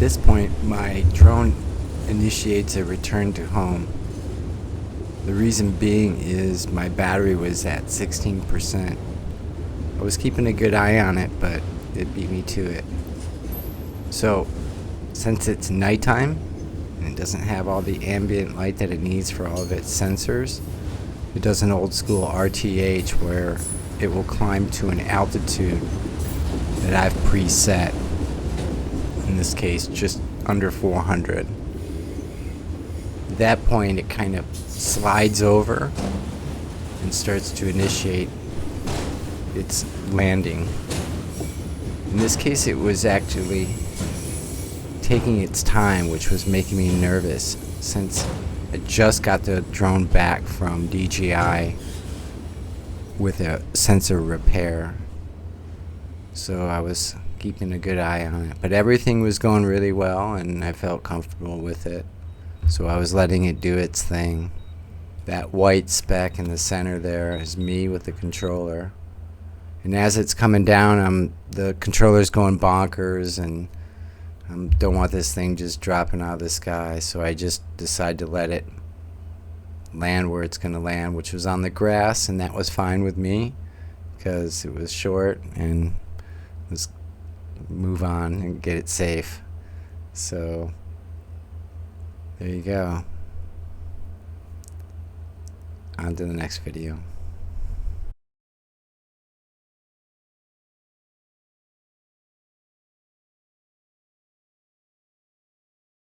this point, my drone initiates a return to home. The reason being is my battery was at 16%. I was keeping a good eye on it, but it beat me to it. So, since it's nighttime, and it doesn't have all the ambient light that it needs for all of its sensors, it does an old school RTH where it will climb to an altitude that I've preset. In this case, just under 400. At that point, it kind of slides over and starts to initiate its landing. In this case, it was actually taking its time, which was making me nervous since I just got the drone back from DJI with a sensor repair. So I was keeping a good eye on it. But everything was going really well and I felt comfortable with it. So I was letting it do its thing. That white speck in the center there is me with the controller. And as it's coming down, the controller's going bonkers and I don't want this thing just dropping out of the sky. So I just decided to let it land where it's going to land, which was on the grass, and that was fine with me because it was short and let's move on and get it safe. So there you go. On to the next video.